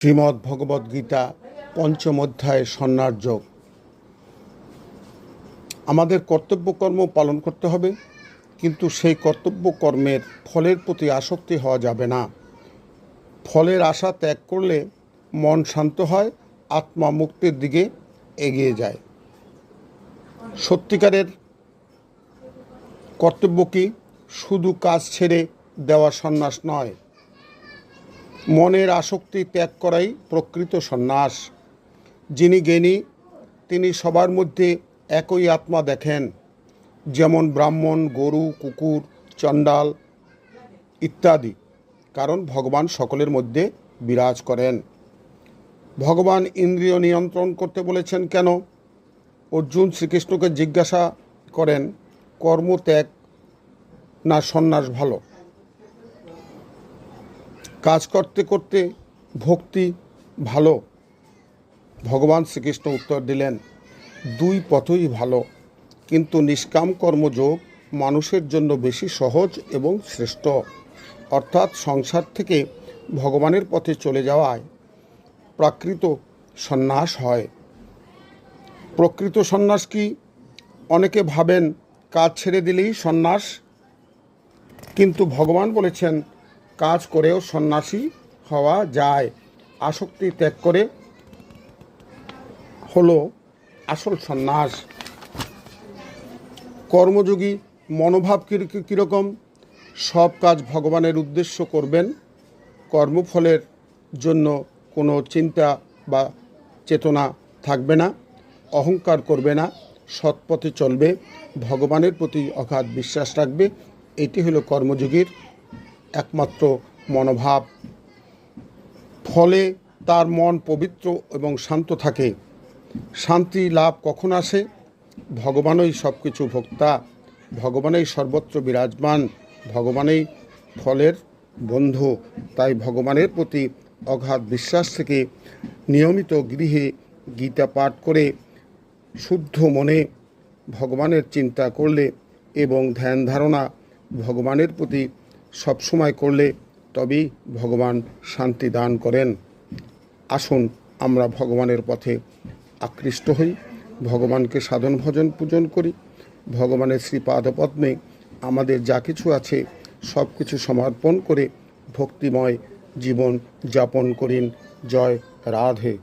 শ্রীমদ্ ভগবদ্গীতা পঞ্চম অধ্যায় সন্ন্যাস যোগ। আমাদের কর্তব্যকর্ম পালন করতে হবে, কিন্তু সেই কর্তব্যকর্মের ফলের প্রতি আসক্তি হওয়া যাবে না। ফলের আশা ত্যাগ করলে মন শান্ত হয়, আত্মা মুক্তির দিকে এগিয়ে যায়। সত্যিকারের কর্তব্য কি শুধু কাজ ছেড়ে দেওয়া সন্ন্যাস নয়, মনের আসক্তি ত্যাগ করাই প্রকৃত সন্ন্যাস। যিনি জ্ঞানী তিনি সবার মধ্যে একই আত্মা দেখেন, যেমন ব্রাহ্মণ, গরু, কুকুর, চণ্ডাল ইত্যাদি, কারণ ভগবান সকলের মধ্যে বিরাজ করেন। ভগবান ইন্দ্রিয় নিয়ন্ত্রণ করতে বলেছেন কেন? অর্জুন শ্রীকৃষ্ণকে জিজ্ঞাসা করেন, কর্মত্যাগ না সন্ন্যাস ভালো? কাজ করতে করতে ভক্তি ভালো? ভগবান শ্রীকৃষ্ণ উত্তর দিলেন, দুই পথই ভালো, কিন্তু নিষ্কাম কর্মযোগ মানুষের জন্য বেশি সহজ এবং শ্রেষ্ঠ। অর্থাৎ সংসার থেকে ভগবানের পথে চলে যাওয়ায় প্রাকৃত সন্ন্যাস হয়। প্রকৃত সন্ন্যাস কি? অনেকে ভাবেন কাজ ছেড়ে দিলেই সন্ন্যাস, কিন্তু ভগবান বলেছেন কাজ করেও সন্ন্যাসী হওয়া যায়। আসক্তি ত্যাগ করে হলো আসল সন্ন্যাস। কর্মযোগী মনোভাব কীরকম? সব কাজ ভগবানের উদ্দেশ্য করবেন, কর্মফলের জন্য কোনো চিন্তা বা চেতনা থাকবে না, অহংকার করবে না, সৎপথে চলবে, ভগবানের প্রতি অগাধ বিশ্বাস রাখবে। এটি হলো কর্মযোগীর একমাত্র মনোভাব। ফলে তার মন পবিত্র এবং শান্ত থাকে। শান্তি লাভ কখন আসে? ভগবানই সব কিছু ভোক্তা, ভগবানই সর্বত্র বিরাজমান, ভগবানই ফলের বন্ধু। তাই ভগবানের প্রতি অগাধ বিশ্বাস থেকে নিয়মিত গৃহে গীতা পাঠ করে শুদ্ধ মনে ভগবানের চিন্তা করলে এবং ধ্যান ধারণা ভগবানের প্রতি সবসময় করলে তবেই ভগবান শান্তি দান করেন। আসুন আমরা ভগবানের পথে আকৃষ্ট হই, ভগবানকে সাধন ভজন পূজন করি, ভগবানের শ্রীপাদপদ্মে আমাদের যা কিছু আছে সব কিছু সমর্পণ করে ভক্তিময় জীবন যাপন করিন। জয় রাধে।